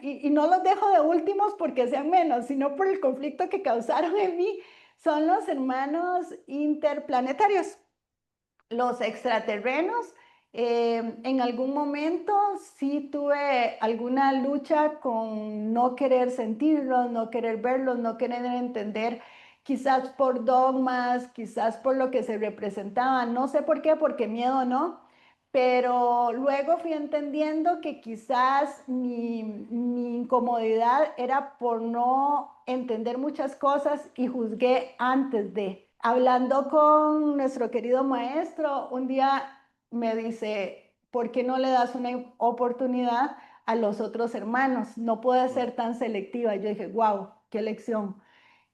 Y no los dejo de últimos porque sean menos, sino por el conflicto que causaron en mí. Son los hermanos interplanetarios, los extraterrenos. En algún momento sí tuve alguna lucha con no querer sentirlos, no querer verlos, no querer entender, quizás por dogmas, quizás por lo que se representaba, no sé por qué, porque miedo no, pero luego fui entendiendo que quizás mi incomodidad era por no entender muchas cosas y juzgué antes de. Hablando con nuestro querido maestro, un día me dice, ¿por qué no le das una oportunidad a los otros hermanos? No puedes ser tan selectiva. Yo dije, wow, qué lección.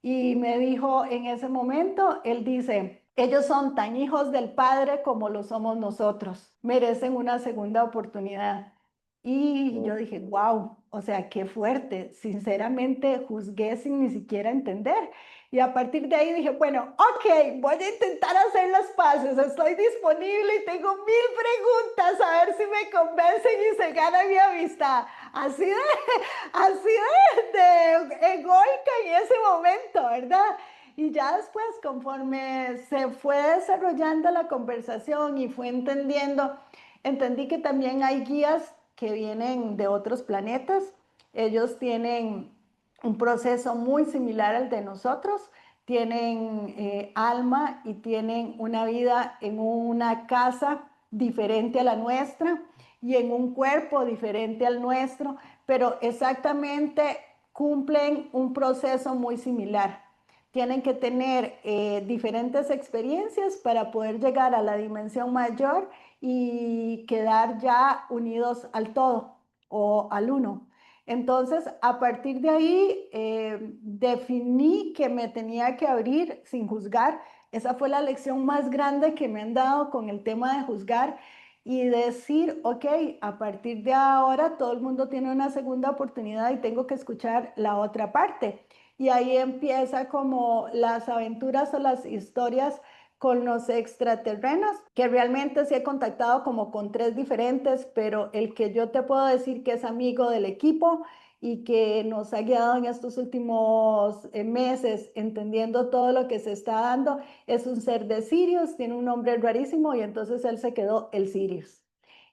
Y me dijo en ese momento, él dice, ellos son tan hijos del Padre como lo somos nosotros, merecen una segunda oportunidad. Y yo dije, wow, o sea, qué fuerte. Sinceramente juzgué sin ni siquiera entender. Y a partir de ahí dije, bueno, ok, voy a intentar hacer las paces, estoy disponible y tengo 1000 preguntas a ver si me convencen y se gana mi amistad. Así de egoica en ese momento, ¿verdad? Y ya después, conforme se fue desarrollando la conversación y fue entendiendo, entendí que también hay guías que vienen de otros planetas. Ellos tienen un proceso muy similar al de nosotros, tienen alma y tienen una vida en una casa diferente a la nuestra y en un cuerpo diferente al nuestro, pero exactamente cumplen un proceso muy similar. Tienen que tener diferentes experiencias para poder llegar a la dimensión mayor y quedar ya unidos al todo o al uno. Entonces, a partir de ahí, definí que me tenía que abrir sin juzgar. Esa fue la lección más grande que me han dado con el tema de juzgar y decir, ok, a partir de ahora todo el mundo tiene una segunda oportunidad y tengo que escuchar la otra parte. Y ahí empieza como las aventuras o las historias con los extraterrenos, que realmente sí he contactado como con 3 diferentes, pero el que yo te puedo decir que es amigo del equipo y que nos ha guiado en estos últimos meses entendiendo todo lo que se está dando, es un ser de Sirius, tiene un nombre rarísimo y entonces él se quedó el Sirius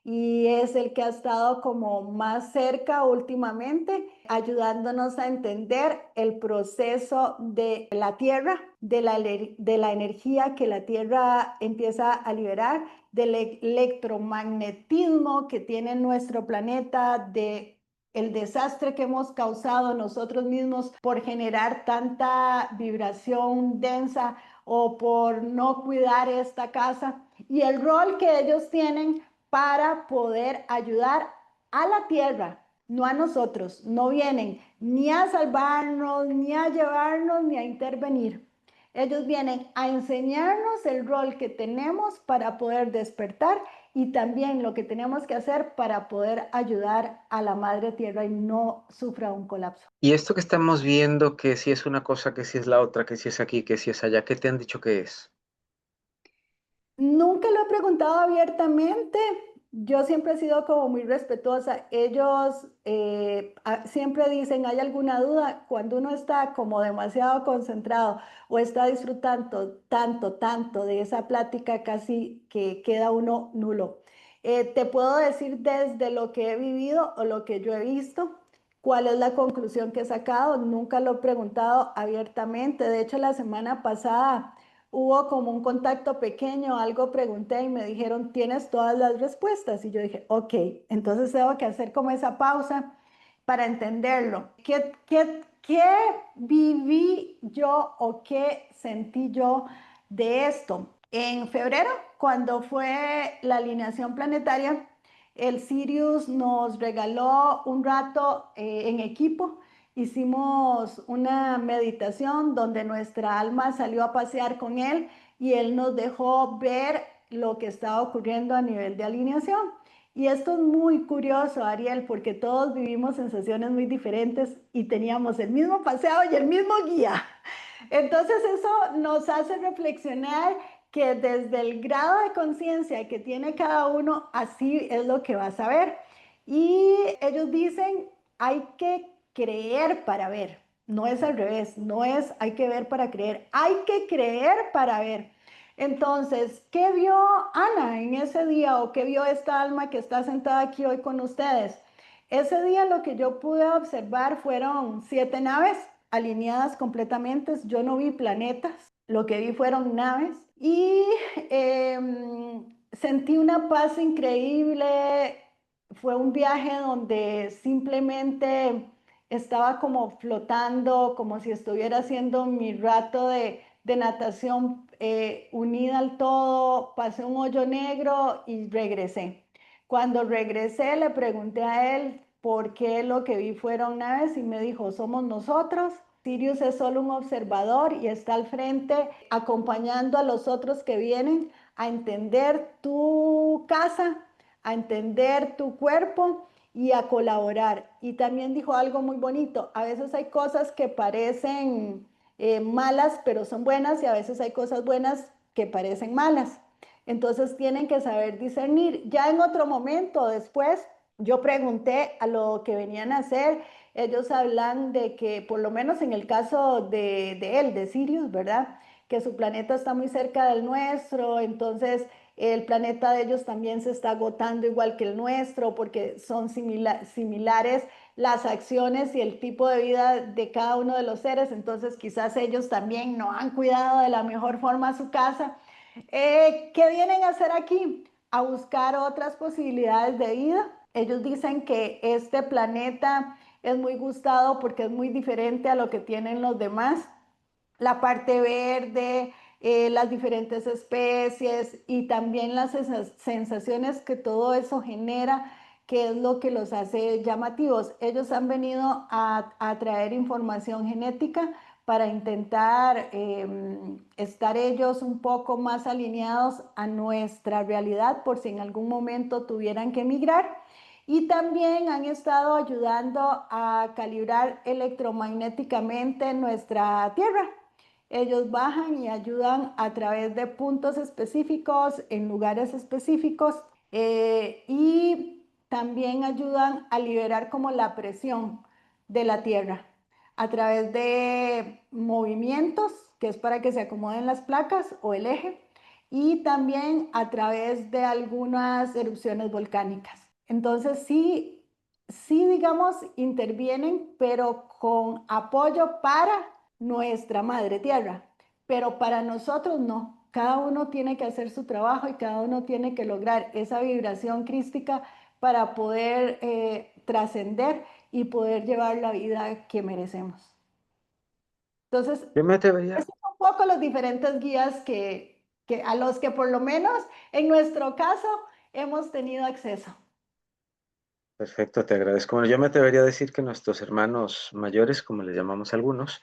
y es el que ha estado como más cerca últimamente, ayudándonos a entender el proceso de la Tierra, de la energía que la Tierra empieza a liberar, del electromagnetismo que tiene nuestro planeta, de el desastre que hemos causado nosotros mismos por generar tanta vibración densa o por no cuidar esta casa y el rol que ellos tienen para poder ayudar a la tierra, no a nosotros. No vienen ni a salvarnos, ni a llevarnos, ni a intervenir. Ellos vienen a enseñarnos el rol que tenemos para poder despertar y también lo que tenemos que hacer para poder ayudar a la madre tierra y no sufra un colapso. Y esto que estamos viendo, que si es una cosa, que si es la otra, que si es aquí, que si es allá, ¿qué te han dicho que es? Nunca lo he preguntado abiertamente. Yo siempre he sido como muy respetuosa. Ellos siempre dicen, ¿hay alguna duda? Cuando uno está como demasiado concentrado o está disfrutando tanto de esa plática, casi que queda uno nulo. Te puedo decir desde lo que he vivido o lo que yo he visto, ¿Cuál es la conclusión que he sacado? Nunca lo he preguntado abiertamente. De hecho, la semana pasada hubo como un contacto pequeño, algo pregunté y me dijeron, tienes todas las respuestas. Y yo dije, ok, entonces tengo que hacer como esa pausa para entenderlo. ¿Qué viví yo o qué sentí yo de esto? En febrero, cuando fue la alineación planetaria, el Sirius nos regaló un rato en equipo. Hicimos una meditación donde nuestra alma salió a pasear con él y él nos dejó ver lo que estaba ocurriendo a nivel de alineación. Y esto es muy curioso, Ariel, porque todos vivimos sensaciones muy diferentes y teníamos el mismo paseo y el mismo guía. Entonces eso nos hace reflexionar que desde el grado de conciencia que tiene cada uno, así es lo que vas a ver. Y ellos dicen, hay que creer para ver. No es al revés, no es hay que ver para creer, hay que creer para ver. Entonces, ¿qué vio Ana en ese día o qué vio esta alma que está sentada aquí hoy con ustedes? Ese día lo que yo pude observar fueron 7 naves alineadas completamente. Yo no vi planetas, lo que vi fueron naves y eh, sentí una paz increíble. Fue un viaje donde simplemente estaba como flotando, como si estuviera haciendo mi rato de natación unida al todo. Pasé un hoyo negro y regresé. Cuando regresé le pregunté a él por qué lo que vi fueron naves y me dijo, somos nosotros. Sirius es solo un observador y está al frente acompañando a los otros que vienen a entender tu casa, a entender tu cuerpo y a colaborar. Y también dijo algo muy bonito, a veces hay cosas que parecen malas pero son buenas y a veces hay cosas buenas que parecen malas. Entonces tienen que saber discernir. Ya en otro momento después, yo pregunté a lo que venían a hacer. Ellos hablan de que, por lo menos en el caso de él, de Sirius, ¿verdad? Que su planeta está muy cerca del nuestro, entonces el planeta de ellos también se está agotando igual que el nuestro porque son similares las acciones y el tipo de vida de cada uno de los seres, entonces quizás ellos también no han cuidado de la mejor forma su casa. ¿Qué vienen a hacer aquí? A buscar otras posibilidades de vida. Ellos dicen que este planeta es muy gustado porque es muy diferente a lo que tienen los demás. La parte verde, las diferentes especies y también las sensaciones que todo eso genera, que es lo que los hace llamativos. Ellos han venido a traer información genética para intentar estar ellos un poco más alineados a nuestra realidad por si en algún momento tuvieran que emigrar. Y también han estado ayudando a calibrar electromagnéticamente nuestra Tierra. Ellos bajan y ayudan a través de puntos específicos, en lugares específicos, y también ayudan a liberar como la presión de la tierra a través de movimientos, que es para que se acomoden las placas o el eje, y también a través de algunas erupciones volcánicas. Entonces sí, digamos, intervienen, pero con apoyo para nuestra madre tierra, pero para nosotros no. Cada uno tiene que hacer su trabajo y cada uno tiene que lograr esa vibración crística para poder trascender y poder llevar la vida que merecemos. Entonces, Yo me atrevería, estos son un poco los diferentes guías que a los que por lo menos en nuestro caso hemos tenido acceso. perfecto, te agradezco. Bueno, yo me atrevería a decir que nuestros hermanos mayores, como les llamamos algunos,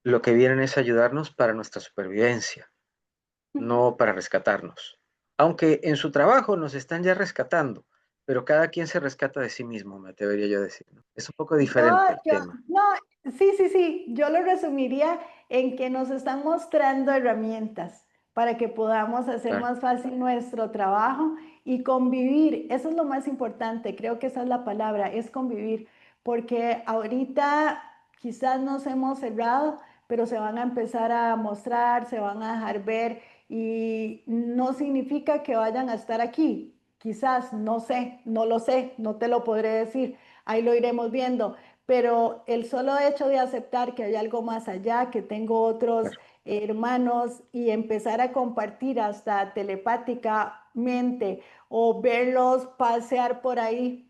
lo que vienen es ayudarnos para nuestra supervivencia, no para rescatarnos. Aunque en su trabajo nos están ya rescatando, pero cada quien se rescata de sí mismo, me atrevería yo a decir, ¿no? Es un poco Yo, diferente el yo, tema. no, sí, yo lo resumiría en que nos están mostrando herramientas para que podamos hacer Claro. más fácil nuestro trabajo y convivir. Eso es lo más importante, creo que esa es la palabra, es convivir, porque ahorita quizás nos hemos cerrado, pero se van a empezar a mostrar, se van a dejar ver y no significa que vayan a estar aquí. Quizás, no sé, no lo sé, no te lo podré decir, ahí lo iremos viendo, pero el solo hecho de aceptar que hay algo más allá, que tengo otros claro. hermanos y empezar a compartir hasta telepáticamente o verlos pasear por ahí,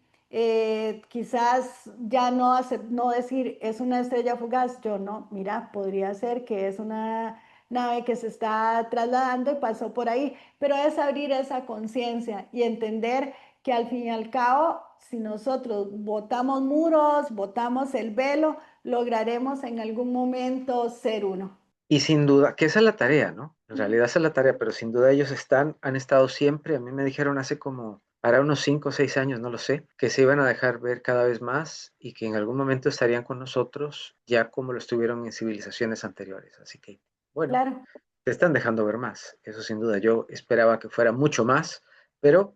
quizás ya no, no decir es una estrella fugaz, yo no, mira, podría ser que es una nave que se está trasladando y pasó por ahí, pero es abrir esa conciencia y entender que al fin y al cabo, si nosotros botamos muros, botamos el velo, lograremos en algún momento ser uno. Y sin duda, que esa es la tarea, ¿no? En Ujú. realidad esa es la tarea, pero sin duda ellos han estado siempre, a mí me dijeron hace como, para unos 5 o 6 años, no lo sé, que se iban a dejar ver cada vez más y que en algún momento estarían con nosotros, ya como lo estuvieron en civilizaciones anteriores. Así que, bueno, Claro. se están dejando ver más, eso sin duda. Yo esperaba que fuera mucho más, pero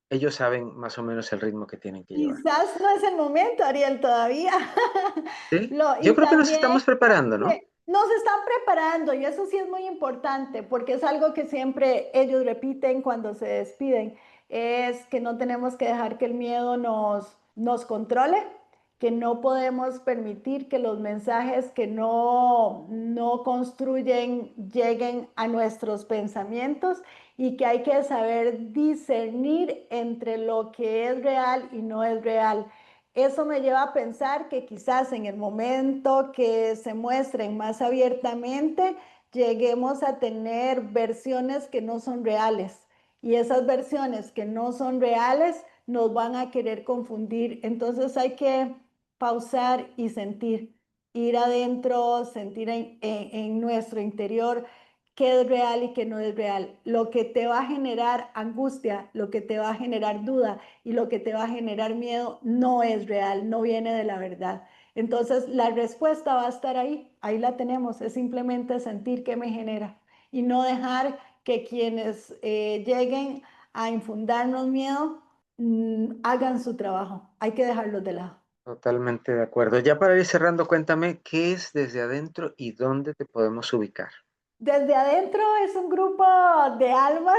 ellos saben más o menos el ritmo que tienen que llevar. Quizás no es el momento, Ariel, todavía. Sí, yo Y creo que nos también estamos preparando, ¿no? nos están preparando y eso sí es muy importante porque es algo que siempre ellos repiten cuando se despiden, es que no tenemos que dejar que el miedo nos controle, que no podemos permitir que los mensajes que no construyen lleguen a nuestros pensamientos y que hay que saber discernir entre lo que es real y no es real. Eso me lleva a pensar que quizás en el momento que se muestren más abiertamente, lleguemos a tener versiones que no son reales. Y esas versiones que no son reales nos van a querer confundir. Entonces hay que pausar y sentir, ir adentro, sentir en nuestro interior qué es real y qué no es real. Lo que te va a generar angustia, lo que te va a generar duda y lo que te va a generar miedo no es real, no viene de la verdad. Entonces la respuesta va a estar ahí, ahí la tenemos, es simplemente sentir qué me genera y no dejar que quienes lleguen a infundarnos miedo hagan su trabajo, hay que dejarlos de lado. Totalmente de acuerdo. Ya para ir cerrando, cuéntame qué es desde adentro y dónde te podemos ubicar. Desde adentro es un grupo de almas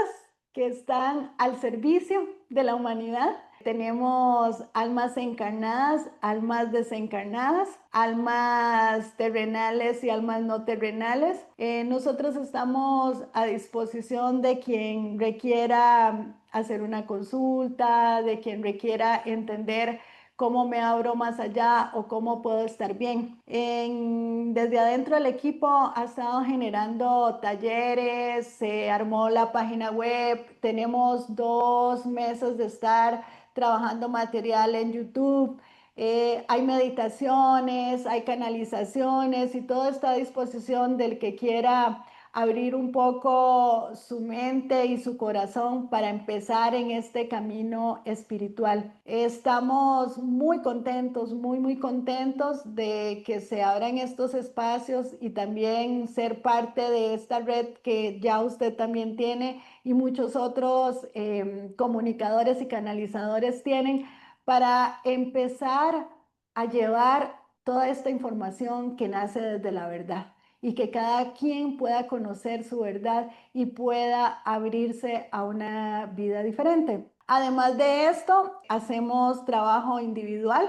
que están al servicio de la humanidad. Tenemos almas encarnadas, almas desencarnadas, almas terrenales y almas no terrenales. Nosotros estamos a disposición de quien requiera hacer una consulta, de quien requiera entender cómo me abro más allá o cómo puedo estar bien. Desde adentro del equipo ha estado generando talleres, se armó la página web, tenemos 2 meses de estar trabajando material en YouTube. Hay meditaciones, hay canalizaciones y todo está a disposición del que quiera abrir un poco su mente y su corazón para empezar en este camino espiritual. Estamos muy contentos, muy contentos de que se abran estos espacios y también ser parte de esta red que ya usted también tiene y muchos otros comunicadores y canalizadores tienen para empezar a llevar toda esta información que nace desde la verdad y que cada quien pueda conocer su verdad y pueda abrirse a una vida diferente. Además de esto, hacemos trabajo individual.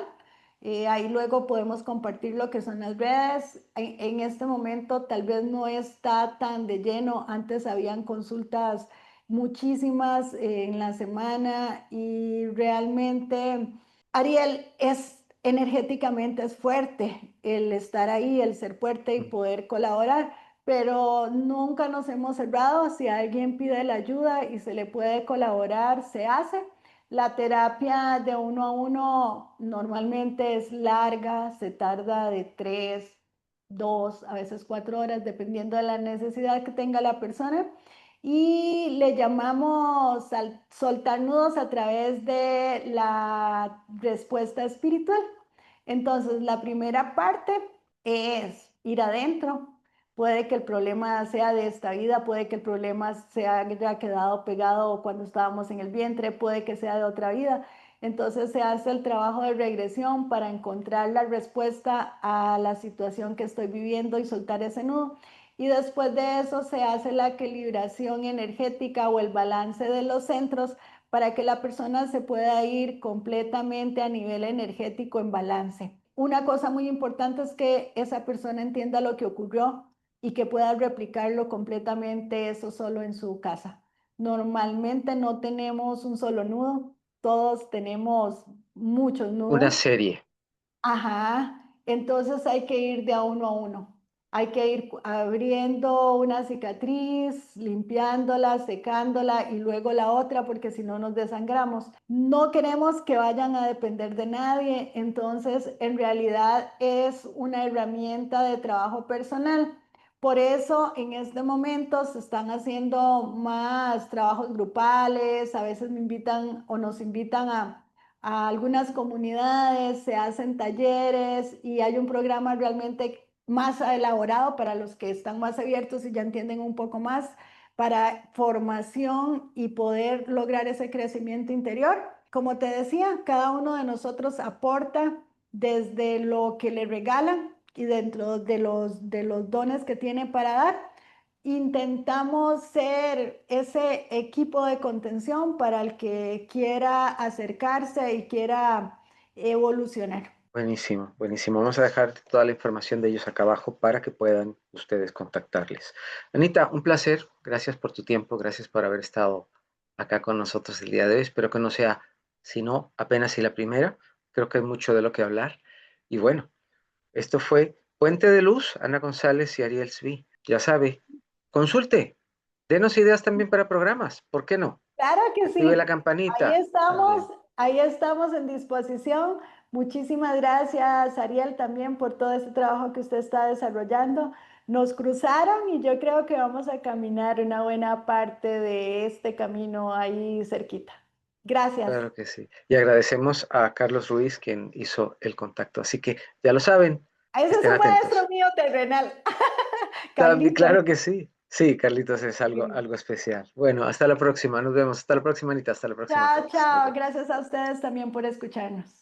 Ahí luego podemos compartir lo que son las redes. En este momento tal vez no está tan de lleno. Antes habían consultas muchísimas en la semana y realmente, Ariel, es energéticamente es fuerte el estar ahí, el ser fuerte y poder colaborar, pero nunca nos hemos cerrado. Si alguien pide la ayuda y se le puede colaborar, se hace. La terapia de uno a uno normalmente es larga, se tarda de 3, 2, a veces 4 horas, dependiendo de la necesidad que tenga la persona. Y le llamamos soltar nudos a través de la respuesta espiritual. Entonces, la primera parte es ir adentro. Puede que el problema sea de esta vida, puede que el problema se haya quedado pegado cuando estábamos en el vientre, puede que sea de otra vida. Entonces se hace el trabajo de regresión para encontrar la respuesta a la situación que estoy viviendo y soltar ese nudo. Y después de eso se hace la equilibración energética o el balance de los centros para que la persona se pueda ir completamente a nivel energético en balance. una cosa muy importante es que esa persona entienda lo que ocurrió y que pueda replicarlo completamente eso solo en su casa. Normalmente no tenemos un solo nudo, todos tenemos muchos Una nudos. serie. Ajá, entonces hay que ir de a uno a uno. Hay que ir abriendo una cicatriz, limpiándola, secándola y luego la otra porque si no nos desangramos. No queremos que vayan a depender de nadie, entonces en realidad es una herramienta de trabajo personal. Por eso en este momento se están haciendo más trabajos grupales, a veces me invitan o nos invitan a algunas comunidades, se hacen talleres y hay un programa realmente más elaborado para los que están más abiertos y ya entienden un poco más para formación y poder lograr ese crecimiento interior. Como te decía, cada uno de nosotros aporta desde lo que le regalan y dentro de los dones que tiene para dar. Intentamos ser ese equipo de contención para el que quiera acercarse y quiera evolucionar. Buenísimo, buenísimo. Vamos a dejar toda la información de ellos acá abajo para que puedan ustedes contactarles. Anita, un placer. Gracias por tu tiempo. Gracias por haber estado acá con nosotros el día de hoy. Espero que no sea, sino apenas si la primera. Creo que hay mucho de lo que hablar. Y bueno, esto fue Puente de Luz, Ana González y Ariel Svi. Ya sabe, consulte. Denos ideas también para programas. ¿Por qué no? Claro que Active la sí. campanita también. Ahí estamos en disposición. Muchísimas gracias, Ariel, también por todo este trabajo que usted está desarrollando. Nos cruzaron y yo creo que vamos a caminar una buena parte de este camino ahí cerquita. Gracias. Claro que sí. Y agradecemos a Carlos Ruiz, quien hizo el contacto. Así que ya lo saben, Ese es estén un maestro atentos. mío terrenal. También, Carlitos. claro que sí. Sí, Carlitos es algo, Sí. algo especial. Bueno, hasta la próxima. Nos vemos. Hasta la próxima, Anita. Hasta la próxima a Chao, todos. Nos chao. vemos. Gracias a ustedes también por escucharnos.